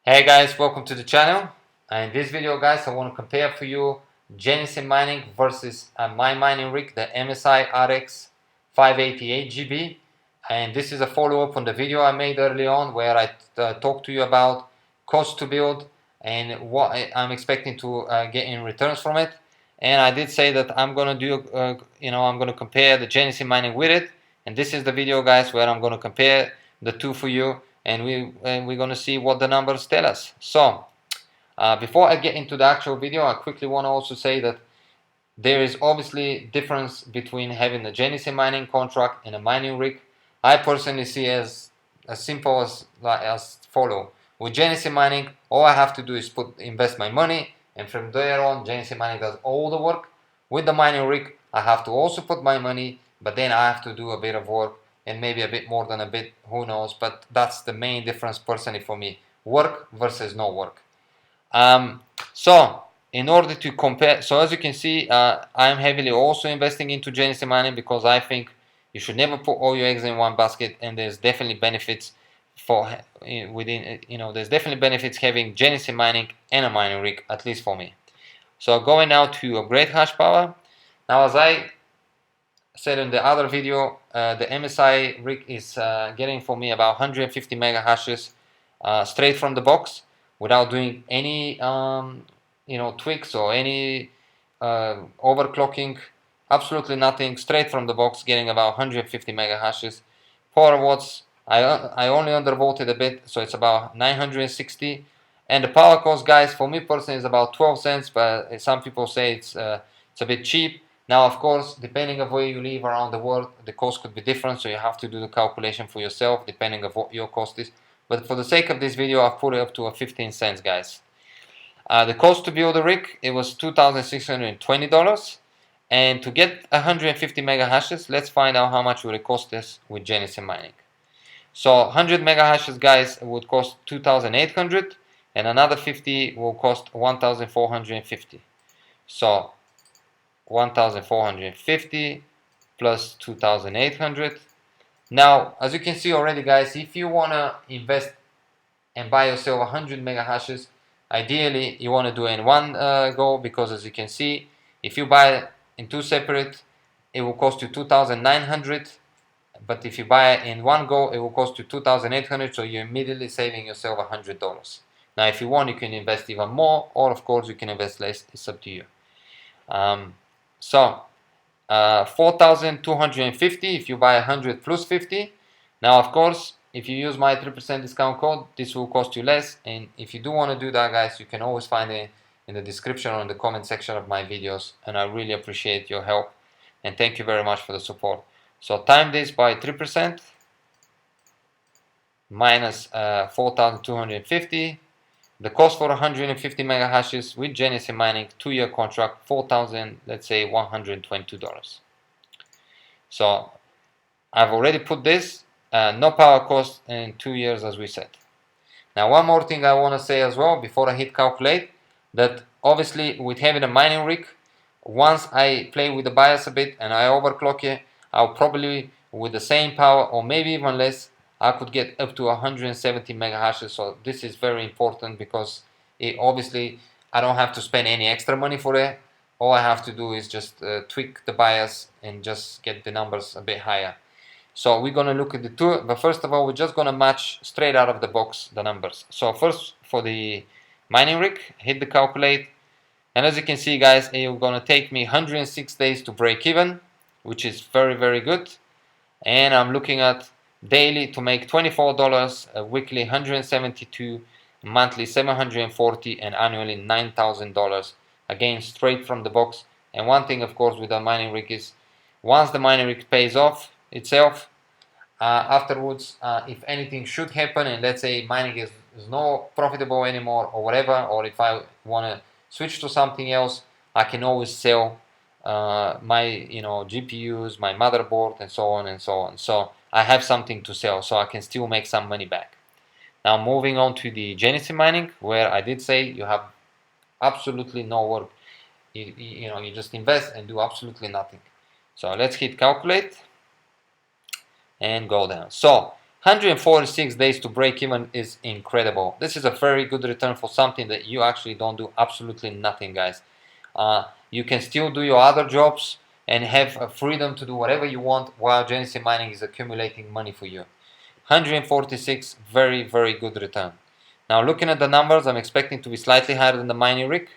Hey guys, welcome to the channel. In this video guys, I want to compare for you Genesis mining versus my mining rig, the Msi Rx580 8Gb. And this is a follow-up on the video I made early on where I talked to you about cost to build and what I'm expecting to get in returns from it. And I did say that I'm gonna do, I'm gonna compare the Genesis mining with it. And this is the video guys where I'm gonna compare the two for you, and we're going to see what the numbers tell us. So before I get into the actual video, I quickly want to also say that there is obviously difference between having a Genesis mining contract and a mining rig. I personally see as simple as follow. With Genesis mining, all I have to do is invest my money, and from there on Genesis mining does all the work. With the mining rig, I have to also put my money, but then I have to do a bit of work, and maybe a bit more than a bit, who knows, but that's the main difference personally for me, work versus no work. So in order to compare, so as you can see, I'm heavily also investing into Genesis mining because I think you should never put all your eggs in one basket, and there's definitely benefits there's definitely benefits having Genesis mining and a mining rig, at least for me. So going now to upgrade hash power. Now, as I said in the other video, the MSI rig is getting for me about 150 mega hashes straight from the box without doing any tweaks or any overclocking, absolutely nothing, straight from the box, getting about 150 mega hashes. Power watts, I only undervolted a bit, so it's about 960. And the power cost, guys, for me personally is about 12 cents, but some people say it's a bit cheap. Now, of course, depending on where you live around the world, the cost could be different, so you have to do the calculation for yourself, depending on what your cost is. But for the sake of this video, I've put it up to a 15 cents, guys. The cost to build a rig, it was $2,620. And to get 150 mega hashes, let's find out how much would it cost us with Genesis mining. So 100 mega hashes, guys, would cost 2,800, and another 50 will cost 1,450. So 1,450 plus 2,800. Now, as you can see already, guys, if you want to invest and buy yourself 100 mega hashes, ideally you want to do it in one go, because as you can see, if you buy in two separate, it will cost you 2,900, but if you buy it in one go, it will cost you 2,800, so you're immediately saving yourself $100. Now, if you want, you can invest even more, or of course you can invest less. It's up to you. 4,250 if you buy 100 plus 50. Now, of course, if you use my 3% discount code, this will cost you less. And if you do want to do that, guys, you can always find it in the description or in the comment section of my videos. And I really appreciate your help. And thank you very much for the support. So time this by 3% minus 4,250. The cost for 150 mega hashes with Genesis mining, 2-year contract, let's say $122. So I've already put this, no power cost in 2 years, as we said. Now, one more thing I want to say as well before I hit calculate, that obviously with having a mining rig, once I play with the bias a bit and I overclock it, I'll probably, with the same power or maybe even less, I could get up to 170 mega hashes. So this is very important because obviously I don't have to spend any extra money for it. All I have to do is just tweak the bias and just get the numbers a bit higher. So we're going to look at the two, but first of all, we're just going to match straight out of the box the numbers. So first, for the mining rig, hit the calculate, and as you can see, guys, it's going to take me 106 days to break even, which is very, very good. And I'm looking at daily to make $24, weekly 172, monthly 740, and annually $9,000, again straight from the box. And one thing, of course, with the mining rig is once the mining rig pays off itself, afterwards, if anything should happen, and let's say mining is not profitable anymore or whatever, or if I want to switch to something else, I can always sell my GPUs, my motherboard, and so on and so on. So I have something to sell, so I can still make some money back. Now, moving on to the Genesis mining, where I did say you have absolutely no work. You just invest and do absolutely nothing. So let's hit calculate and go down. So 146 days to break even is incredible. This is a very good return for something that you actually don't do absolutely nothing, guys. You can still do your other jobs and have freedom to do whatever you want while Genesis Mining is accumulating money for you. 146, very, very good return. Now looking at the numbers, I'm expecting to be slightly higher than the mining rig.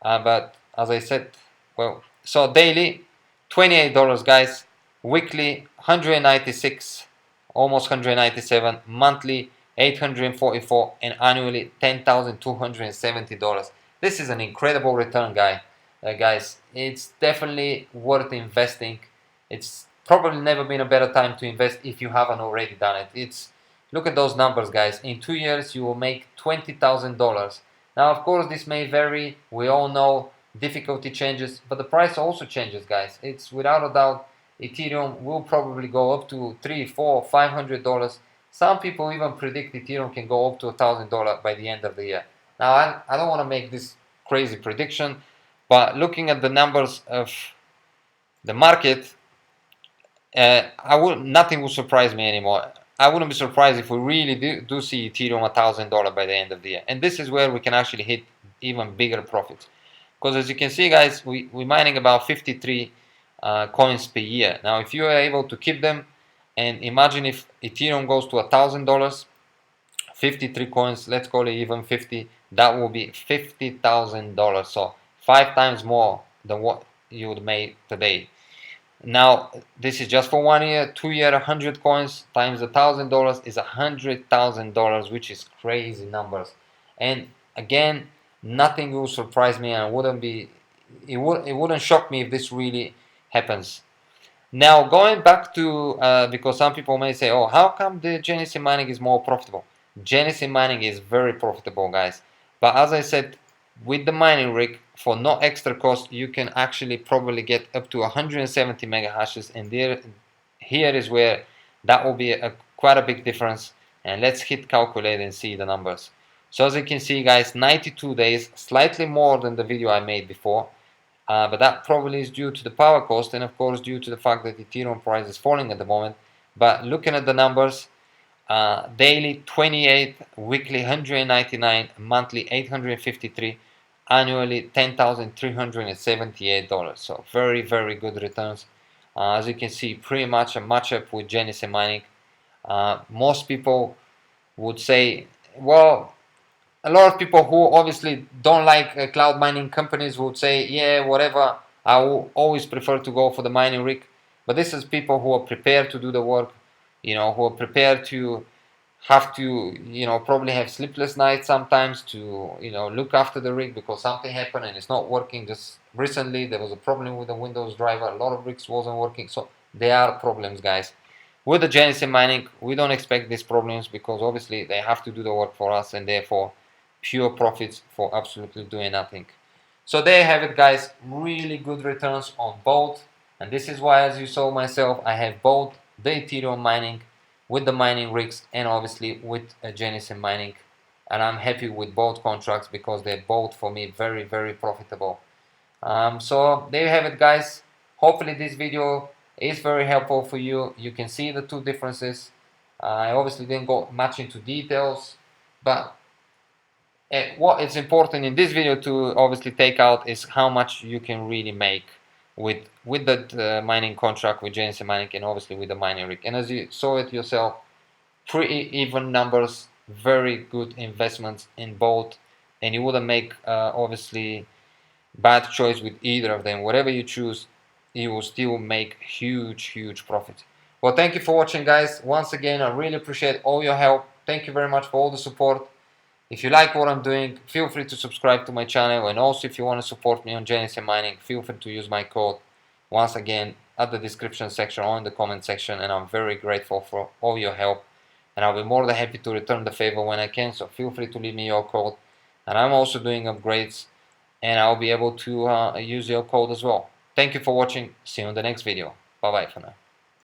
But as I said, well, so daily, $28, guys. Weekly, 196, almost 197. Monthly, 844, and annually, $10,270. This is an incredible return, guys. It's definitely worth investing. It's probably never been a better time to invest if you haven't already done it. Look at those numbers, guys. In 2 years, you will make $20,000. Now, of course, this may vary. We all know difficulty changes, but the price also changes, guys. It's without a doubt, Ethereum will probably go up to $300, $400, $500. Some people even predict Ethereum can go up to $1,000 by the end of the year. Now, I don't want to make this crazy prediction, but looking at the numbers of the market, nothing will surprise me anymore. I wouldn't be surprised if we really do see Ethereum $1,000 by the end of the year. And this is where we can actually hit even bigger profits. Because as you can see, guys, we're mining about 53 coins per year. Now, if you are able to keep them, and imagine if Ethereum goes to $1,000, 53 coins, let's call it even 50, that will be $50,000. So 5 times more than what you would make today. Now, this is just for 1 year. 2 year, 100 coins times $1,000 is $100,000, which is crazy numbers. And again, nothing will surprise me, and it wouldn't shock me if this really happens. Now, going back to because some people may say, oh, how come the Genesis mining is more profitable? Genesis mining is very profitable, guys. But as I said, with the mining rig, for no extra cost, you can actually probably get up to 170 mega hashes, and here is where that will be quite a big difference. And let's hit calculate and see the numbers. So as you can see, guys, 92 days, slightly more than the video I made before, but that probably is due to the power cost, and of course due to the fact that Ethereum price is falling at the moment. But looking at the numbers, daily 28, weekly 199, monthly 853, annually $10,378. So very, very good returns. As you can see, pretty much a matchup with Genesis mining. Most people would say, well, a lot of people who obviously don't like cloud mining companies would say, yeah, whatever, I will always prefer to go for the mining rig. But this is people who are prepared to do the work, who are prepared to have to, probably have sleepless nights sometimes to, look after the rig because something happened and it's not working. Just recently there was a problem with the Windows driver. A lot of rigs wasn't working. So there are problems, guys. With the Genesis mining, we don't expect these problems because obviously they have to do the work for us, and therefore pure profits for absolutely doing nothing. So there you have it, guys. Really good returns on both. And this is why, as you saw myself, I have both the Ethereum mining with the mining rigs and obviously with Genesis mining, and I'm happy with both contracts because they're both for me very, very profitable. So there you have it, guys. Hopefully this video is very helpful for you. You can see the two differences. I obviously didn't go much into details, but what is important in this video to obviously take out is how much you can really make with the mining contract with Genesis mining and obviously with the mining rig. And as you saw it yourself, pretty even numbers, very good investments in both, and you wouldn't make obviously bad choice with either of them. Whatever you choose, you will still make huge profit. Well, thank you for watching, guys. Once again, I really appreciate all your help. Thank you very much for all the support. If you like what I'm doing, feel free to subscribe to my channel, and also if you want to support me on Genesis mining, feel free to use my code once again at the description section or in the comment section, and I'm very grateful for all your help, and I'll be more than happy to return the favor when I can. So feel free to leave me your code, and I'm also doing upgrades, and I'll be able to use your code as well. Thank you for watching. See you in the next video. Bye bye for now.